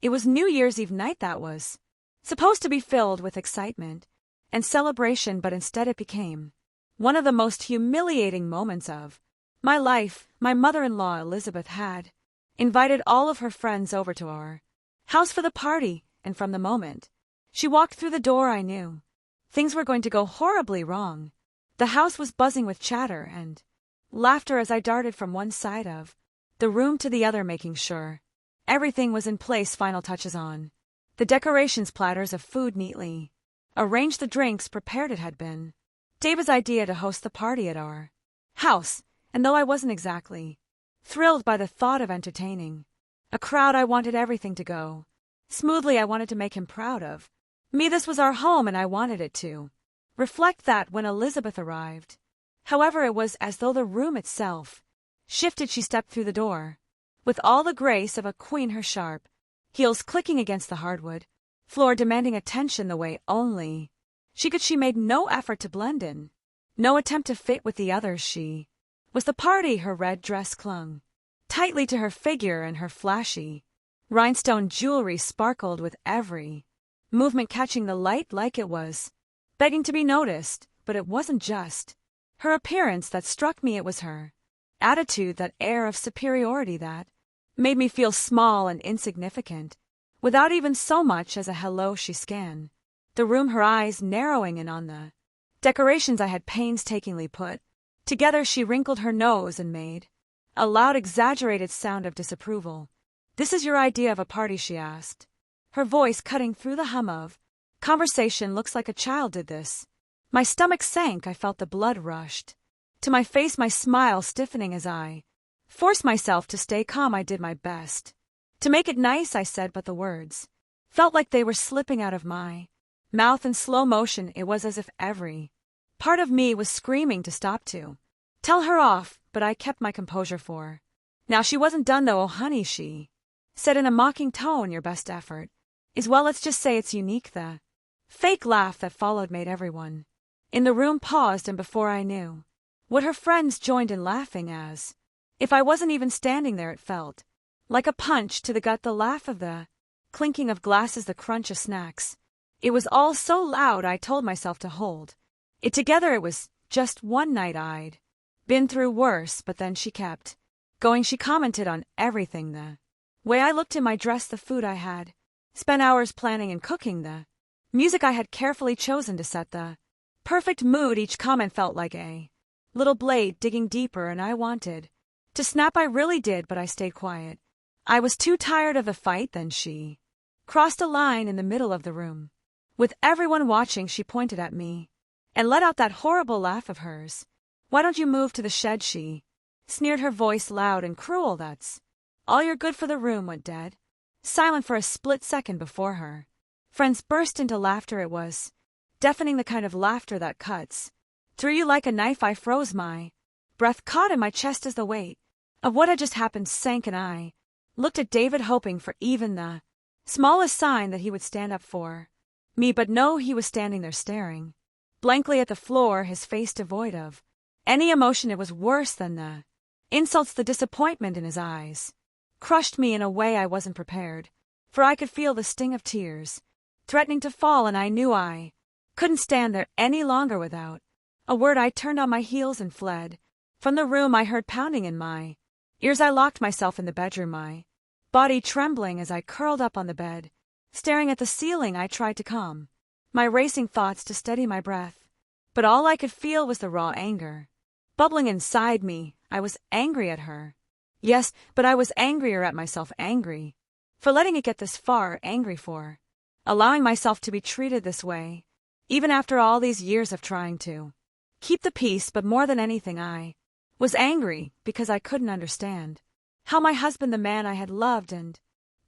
It was New Year's Eve night that was supposed to be filled with excitement and celebration, but instead it became one of the most humiliating moments of my life. My mother-in-law Elizabeth had invited all of her friends over to our house for the party, and from the moment she walked through the door I knew things were going to go horribly wrong. The house was buzzing with chatter and laughter as I darted from one side of the room to the other, making sure everything was in place. Final touches on the decorations, platters of food neatly arranged, the drinks prepared. It had been David's idea to host the party at our house, and though I wasn't exactly thrilled by the thought of entertaining a crowd, I wanted everything to go smoothly. I wanted to make him proud of me. This was our home, and I wanted it to reflect that. When Elizabeth arrived, however, it was as though the room itself shifted. She stepped through the door with all the grace of a queen, her sharp heels clicking against the hardwood floor, demanding attention the way only she could. She made no effort to blend in, no attempt to fit with the others. She was the party. Her red dress clung tightly to her figure, and her flashy rhinestone jewelry sparkled with every movement, catching the light like it was begging to be noticed. But it wasn't just her appearance that struck me, it was her attitude, that air of superiority that made me feel small and insignificant. Without even so much as a hello, she scanned the room, her eyes narrowing in on the decorations I had painstakingly put together. She wrinkled her nose and made a loud, exaggerated sound of disapproval. "This is your idea of a party?" she asked, her voice cutting through the hum of conversation. "Looks like a child did this." My stomach sank. I felt the blood rushed to my face, my smile stiffening as I forced myself to stay calm. I did my best to make it nice, I said, but the words felt like they were slipping out of my mouth in slow motion. It was as if every part of me was screaming to stop, to tell her off, but I kept my composure for now. She wasn't done though. "Oh honey," she said in a mocking tone, "your best effort is, well, let's just say it's unique." The fake laugh that followed made everyone in the room paused, and before I knew what, her friends joined in laughing as if I wasn't even standing there. It felt like a punch to the gut, the laugh of the clinking of glasses, the crunch of snacks. It was all so loud. I told myself to hold it together. It was just one night. I'd been through worse. But then she kept going. She commented on everything, the way I looked in my dress, the food I had spent hours planning and cooking, the music I had carefully chosen to set the perfect mood. Each comment felt like a little blade digging deeper, and I wanted to snap. I really did, but I stayed quiet. I was too tired of the fight. Then she crossed a line in the middle of the room. With everyone watching, she pointed at me and let out that horrible laugh of hers. "Why don't you move to the shed?" she sneered, her voice loud and cruel. "That's all you're good for." The room went dead silent for a split second before her friends burst into laughter. It was deafening, the kind of laughter that cuts through you like a knife. I froze, my breath caught in my chest as the weight of what had just happened sank, and I looked at David, hoping for even the smallest sign that he would stand up for me. But no, he was standing there staring blankly at the floor, his face devoid of any emotion. It was worse than the insults. The disappointment in his eyes crushed me in a way I wasn't prepared for. I could feel the sting of tears threatening to fall, and I knew I couldn't stand there any longer. Without a word, I turned on my heels and fled from the room. I heard pounding in my ears. I locked myself in the bedroom, my body trembling as I curled up on the bed, staring at the ceiling. I tried to calm my racing thoughts, to steady my breath, but all I could feel was the raw anger bubbling inside me. I was angry at her, yes, but I was angrier at myself, angry for letting it get this far, angry for allowing myself to be treated this way, even after all these years of trying to keep the peace. But more than anything, I was angry because I couldn't understand how my husband, the man I had loved and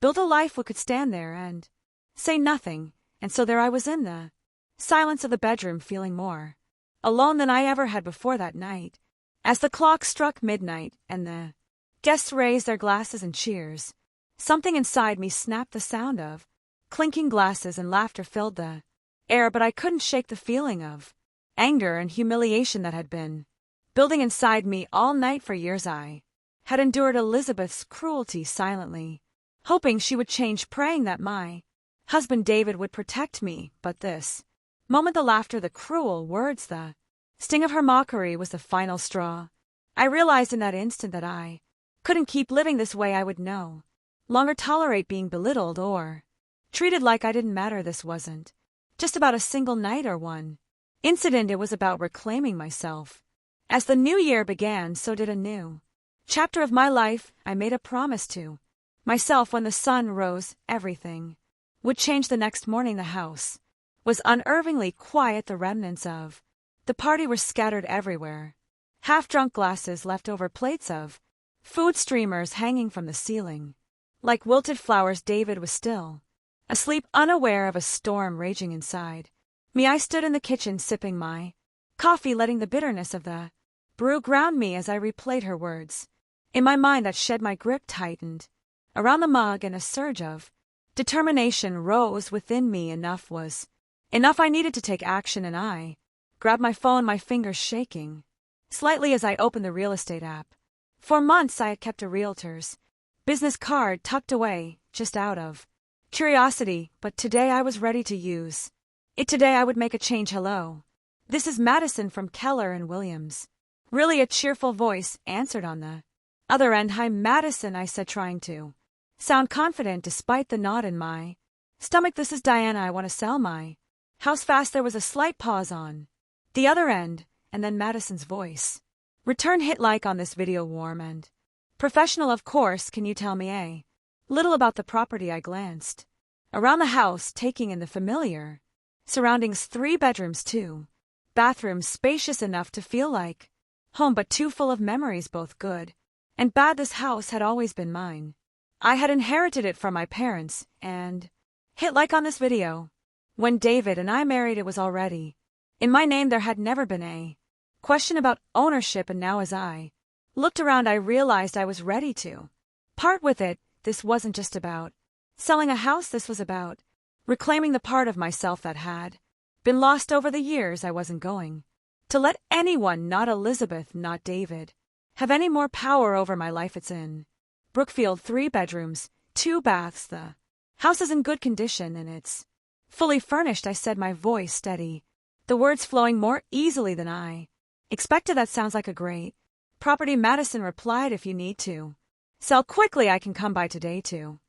built a life with, could stand there and say nothing. And so there I was in the silence of the bedroom, feeling more alone than I ever had before that night. As the clock struck midnight and the guests raised their glasses in cheers, something inside me snapped. The sound of clinking glasses and laughter filled the air, but I couldn't shake the feeling of anger and humiliation that had been building inside me all night. For years I had endured Elizabeth's cruelty silently, hoping she would change, praying that my husband David would protect me, but this moment, the laughter, the cruel words, the sting of her mockery was the final straw. I realized in that instant that I couldn't keep living this way. I would no longer tolerate being belittled or treated like I didn't matter. This wasn't just about a single night or one incident, it was about reclaiming myself. As the new year began, so did a new chapter of my life. I made a promise to myself when the sun rose, everything would change. The next morning, the house was unnervingly quiet. The remnants of the party were scattered everywhere. Half-drunk glasses, leftover plates of food, streamers hanging from the ceiling. Like wilted flowers, David was still asleep, unaware of a storm raging inside me. I stood in the kitchen sipping my coffee, letting the bitterness of the brew ground me as I replayed her words. In my mind, that shed, my grip tightened around the mug, and a surge of determination rose within me. Enough was enough. I needed to take action, and I grabbed my phone, my fingers shaking slightly as I opened the real estate app. For months I had kept a realtor's business card tucked away, just out of curiosity, but today I was ready to use it. Today I would make a change. Hello. This is Madison from Keller and Williams. Really, a cheerful voice answered on the other end. Hi, Madison, I said, trying to sound confident despite the knot in my stomach. This is Diana. I want to sell my house fast. There was a slight pause on the other end, and then Madison's voice returned. Hit like on this video, warm and professional, of course. Can you tell me a little about the property? I glanced around the house, taking in the familiar surroundings. 3 bedrooms, 2 bathrooms, spacious enough to feel like home, but too full of memories, both good and bad. This house had always been mine. I had inherited it from my parents, and hit like on this video. When David and I married, it was already in my name. There had never been a question about ownership, and now as I looked around, I realized I was ready to part with it. This wasn't just about selling a house. This was about reclaiming the part of myself that had been lost over the years. I wasn't going to let anyone, not Elizabeth, not David, have any more power over my life. It's in Brookfield, 3 bedrooms, 2 baths. The house is in good condition, and it's fully furnished, I said, my voice steady, the words flowing more easily than I expected. That sounds like a great property, Madison replied. If you need to sell quickly, I can come by today to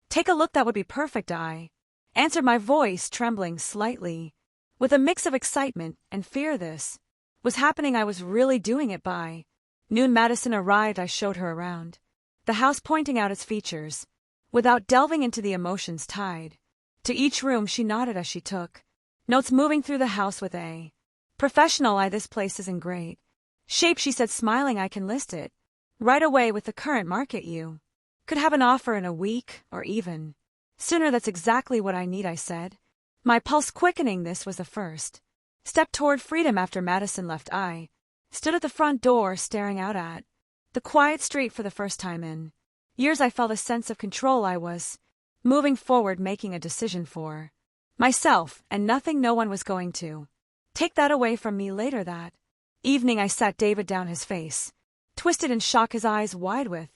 take a look. That would be perfect, I answered, my voice trembling slightly with a mix of excitement and fear. This was happening. I was really doing it. By noon, Madison arrived. I showed her around the house, pointing out its features without delving into the emotions tied to each room. She nodded as she took notes, moving through the house with a professional eye. This place is in great shape, she said, smiling. I can list it right away. With the current market, you could have an offer in a week or even sooner. That's exactly what I need, I said, my pulse quickening. This was the first step toward freedom. After Madison left, I stood at the front door, staring out at the quiet street. For the first time in years, I felt a sense of control. I was moving forward, making a decision for myself, and nothing, no one was going to take that away from me. Later that evening, I sat David down, his face twisted in shock, his eyes wide with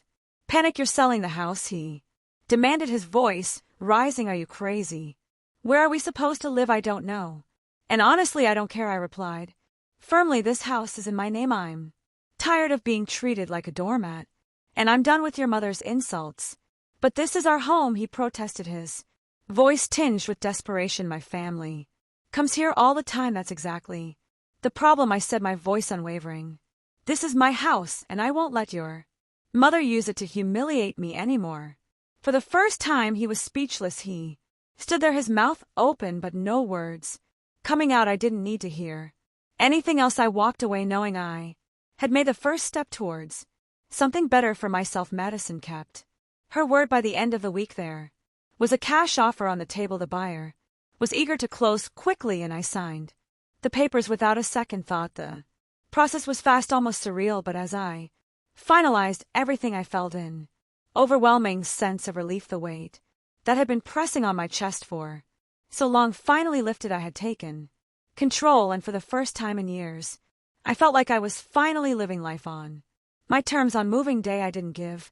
panic. You're selling the house, he demanded, his voice rising. Are you crazy? Where are we supposed to live? I don't know. And honestly, I don't care, I replied firmly. This house is in my name. I'm tired of being treated like a doormat, and I'm done with your mother's insults. But this is our home, he protested, his voice tinged with desperation. My family comes here all the time. That's exactly the problem, I said, my voice unwavering. This is my house, and I won't let your mother use it to humiliate me anymore. For the first time, he was speechless. He stood there, his mouth open, but no words coming out. I didn't need to hear anything else. I walked away, knowing I had made the first step towards something better for myself. Madison kept her word. By the end of the week, there was a cash offer on the table. The buyer was eager to close quickly, and I signed the papers without a second thought. The process was fast, almost surreal, but as I finalized everything, I felt an overwhelming sense of relief. The weight that had been pressing on my chest for so long finally lifted. I had taken control, and for the first time in years, I felt like I was finally living life on my terms. On moving day, I didn't give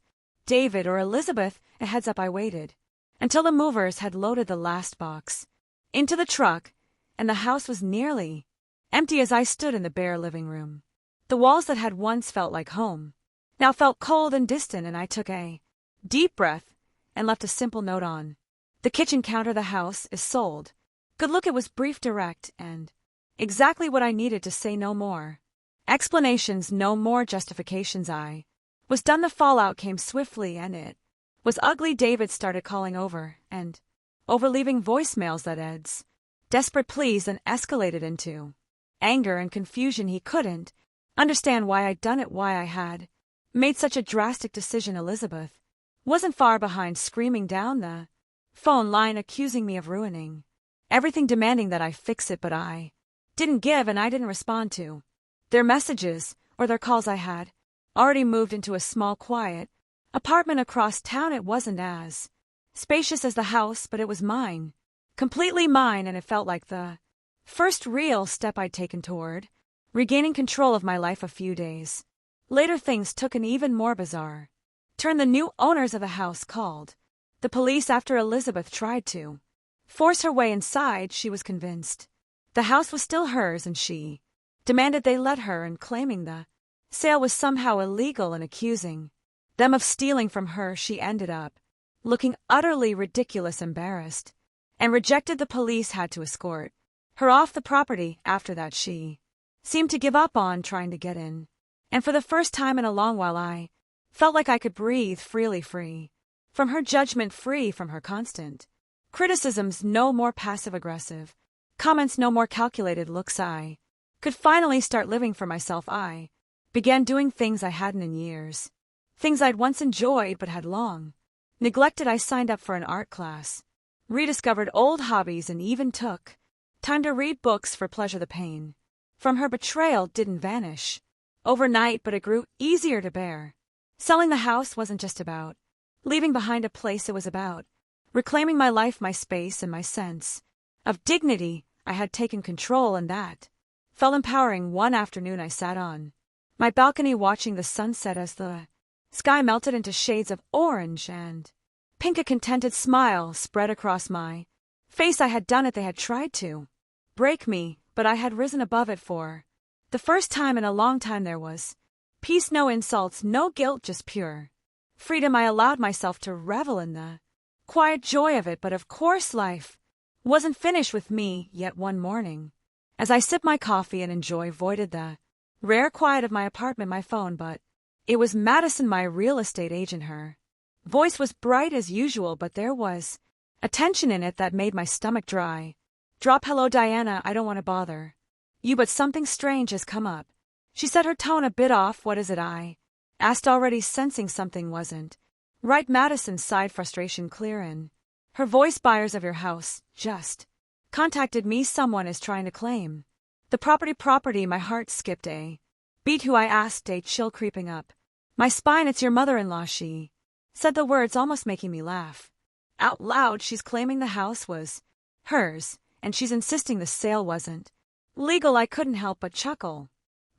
David or Elizabeth a heads up. I waited until the movers had loaded the last box into the truck, and the house was nearly empty as I stood in the bare living room. The walls that had once felt like home now felt cold and distant, and I took a deep breath and left a simple note on the kitchen counter. The house is sold. Good look. It was brief, direct, and exactly what I needed to say. No more explanations, no more justifications. I was done. The fallout came swiftly, and it was ugly. David started calling over and over, leaving voicemails that Ed's desperate pleas then escalated into anger and confusion. He couldn't understand why I'd done it, why I had made such a drastic decision. Elizabeth wasn't far behind, screaming down the phone line, accusing me of ruining everything, demanding that I fix it, but I didn't give, and I didn't respond to their messages or their calls. I had already moved into a small, quiet apartment across town. It wasn't as spacious as the house, but it was mine, completely mine, and it felt like the first real step I'd taken toward regaining control of my life. A few days later, things took an even more bizarre turn. The new owners of the house called the police after Elizabeth tried to force her way inside. She was convinced the house was still hers, and she demanded they let her, and claiming the sale was somehow illegal and accusing them of stealing from her. She ended up looking utterly ridiculous, embarrassed, and rejected. The police had to escort her off the property. After that, she seemed to give up on trying to get in, and for the first time in a long while I felt like I could breathe freely, free from her judgment, free from her constant criticisms. No more passive-aggressive comments, no more calculated looks. I could finally start living for myself. I began doing things I hadn't in years, things I'd once enjoyed but had long neglected. I signed up for an art class, rediscovered old hobbies, and even took time to read books for pleasure. The pain from her betrayal didn't vanish overnight, but it grew easier to bear. Selling the house wasn't just about leaving behind a place. It was about reclaiming my life, my space, and my sense of dignity. I had taken control, and that felt empowering. One afternoon, I sat on my balcony watching the sunset as the sky melted into shades of orange and pink. A contented smile spread across my face. I had done it. They had tried to break me, but I had risen above it for the first time in a long time. There was peace, no insults, no guilt, just pure freedom. I allowed myself to revel in the quiet joy of it, but of course life wasn't finished with me yet. One morning, as I sipped my coffee and voided the rare quiet of my apartment, my phone, but it was Madison, my real estate agent. Her voice was bright as usual, but there was a tension in it that made my stomach drop. Hello, Diana, I don't want to bother you, but something strange has come up, she said, her tone a bit off. What is it? I asked, already sensing something wasn't right. Madison sighed, frustration clear in her voice. Buyers of your house just contacted me. Someone is trying to claim the property. My heart skipped a beat. Who? I asked, a chill creeping up my spine. It's your mother-in-law, she said, the words almost making me laugh out loud. She's claiming the house was hers, and she's insisting the sale wasn't legal. I couldn't help but chuckle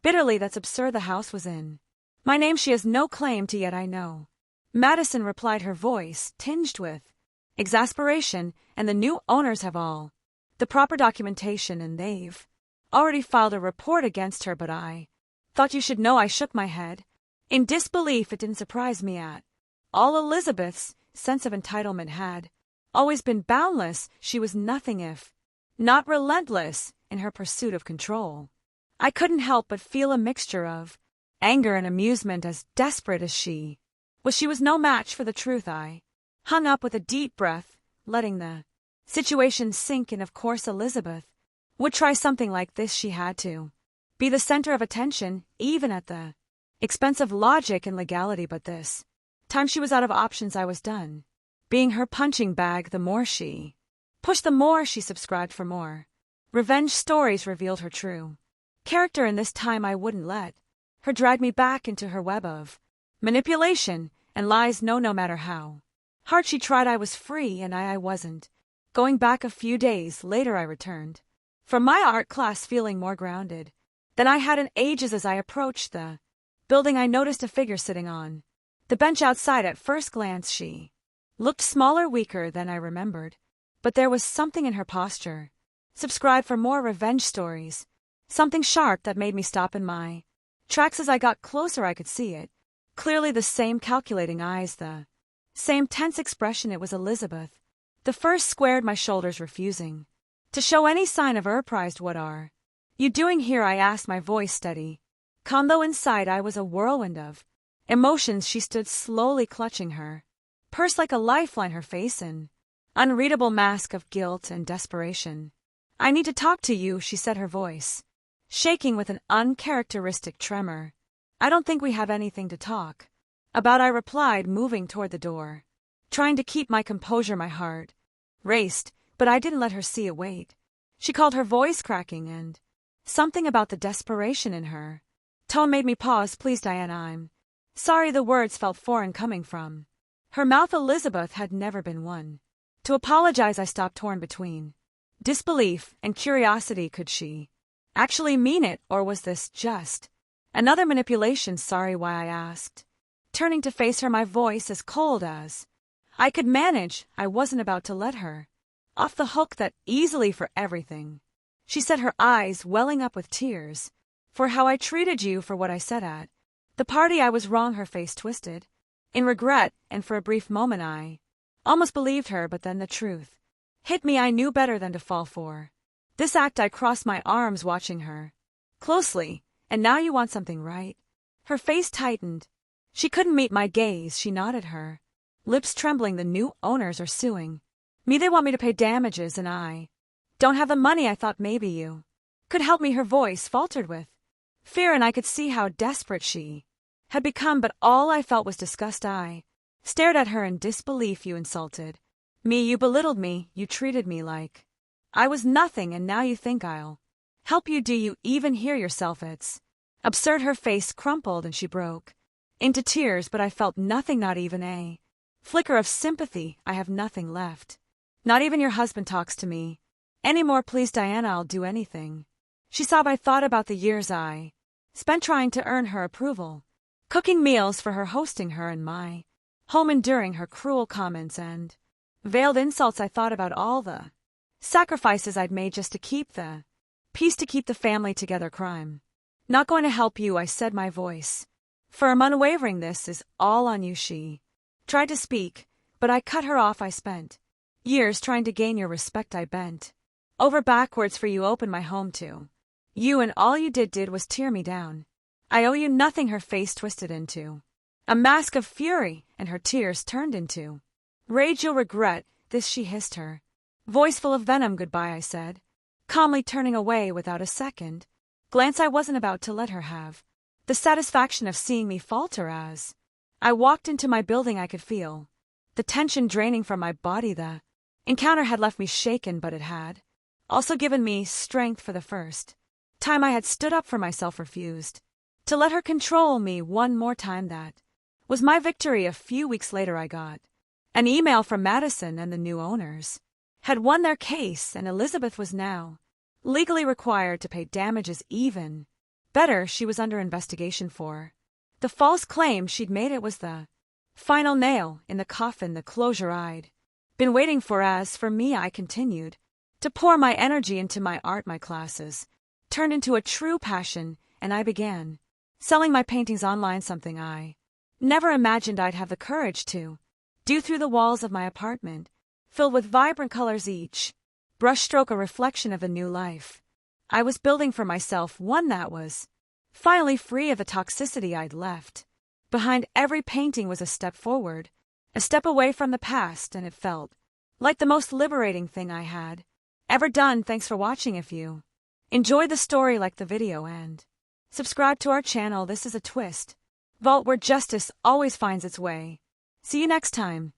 bitterly. That's absurd. The house was in my name. She has no claim to, yet I know. Madison replied, her voice tinged with exasperation, and the new owners have all the proper documentation, and they've already filed a report against her. But I thought you should know. I shook my head in disbelief. It didn't surprise me at all. Elizabeth's sense of entitlement had always been boundless. She was nothing if not relentless in her pursuit of control. I couldn't help but feel a mixture of anger and amusement. As desperate as she was no match for the truth. I hung up with a deep breath, letting the situation sink in. Of course Elizabeth would try something like this. She had to be the center of attention, even at the expense of logic and legality. But this time she was out of options. I was done being her punching bag. The more she pushed, the more she subscribed for more revenge stories, revealed her true character, and this time I wouldn't let her drag me back into her web of manipulation and lies. No matter how hard she tried, I was free, and I wasn't going back. A few days later, I returned from my art class feeling more grounded than I had in ages. As I approached the building, I noticed a figure sitting on The bench outside. At first glance she looked smaller, weaker than I remembered, but there was something in her posture. Subscribe for more revenge stories. Something sharp that made me stop in my tracks. As I got closer I could see it. Clearly the same calculating eyes, the same tense expression. It was Elizabeth. The first squared my shoulders, refusing to show any sign of surprise. "What are you doing here?" I asked, my voice steady, calm though inside I was a whirlwind of emotions. She stood slowly, clutching her purse like a lifeline, her face an unreadable mask of guilt and desperation. "I need to talk to you," she said, her voice shaking with an uncharacteristic tremor. "I don't think we have anything to talk about," I replied, moving toward the door. Trying to keep my composure, my heart raced, but I didn't let her see it. "Wait," she called, her voice cracking, and something about the desperation in her tone made me pause. "Please, Diana, I'm sorry." The words felt foreign coming from her mouth. Elizabeth had never been one to apologize. I stopped, torn between disbelief and curiosity. Could she actually mean it, or was this just another manipulation? "Sorry," why, I asked, turning to face her, my voice as cold as I could manage. I wasn't about to let her off the hook that easily for everything she said, her eyes welling up with tears. "For how I treated you, for what I said at the party. I was wrong." Her face twisted in regret, and for a brief moment I almost believed her, but then the truth hit me. I knew better than to fall for this act. I crossed my arms, watching her closely. "And now you want something, right?" Her face tightened. She couldn't meet my gaze. She nodded, her lips trembling. "The new owners are suing me. They want me to pay damages, and I don't have the money. I thought maybe you could help me." Her voice faltered with fear, and I could see how desperate she had become, but all I felt was disgust. I stared at her in disbelief. "You insulted me. You belittled me. You treated me like I was nothing, and now you think I'll help you. Do you even hear yourself? It's absurd." Her face crumpled and she broke into tears, but I felt nothing, not even a flicker of sympathy. "I have nothing left. Not even your husband talks to me anymore. Please, Diana, I'll do anything," she sobbed. I thought about the years I spent trying to earn her approval, cooking meals for her, hosting her in my home, enduring her cruel comments and veiled insults. I thought about all the sacrifices I'd made just to keep the peace, to keep the family together. "Crime not going to help you," I said, my voice firm, unwavering. "This is all on you." She tried to speak, but I cut her off. "I spent years trying to gain your respect. I bent over backwards for you, opened my home to you, and all you did was tear me down. I owe you nothing." Her face twisted into a mask of fury, and her tears turned into rage. "You'll regret this," she hissed, her voice full of venom. "Goodbye," I said, calmly, turning away without a second glance. I wasn't about to let her have the satisfaction of seeing me falter. As I walked into my building, I could feel the tension draining from my body. The encounter had left me shaken, but it had also given me strength. For the first time I had stood up for myself, refused to let her control me one more time. That was my victory. A few weeks later I got an email from Madison, and the new owners had won their case, and Elizabeth was now legally required to pay damages. Even better, she was under investigation for the false claim she'd made. It was the final nail in the coffin, the closure I'd been waiting for. As for me, I continued to pour my energy into my art. My classes turned into a true passion, and I began selling my paintings online, something I never imagined I'd have the courage to do. Through the walls of my apartment, filled with vibrant colors, each brushstroke a reflection of a new life I was building for myself, one that was finally free of the toxicity I'd left behind. Every painting was a step forward, a step away from the past, and it felt like the most liberating thing I had ever done. Thanks for watching. If you enjoyed the story, like the video and subscribe to our channel. This is a Twist Vault, where justice always finds its way. See you next time.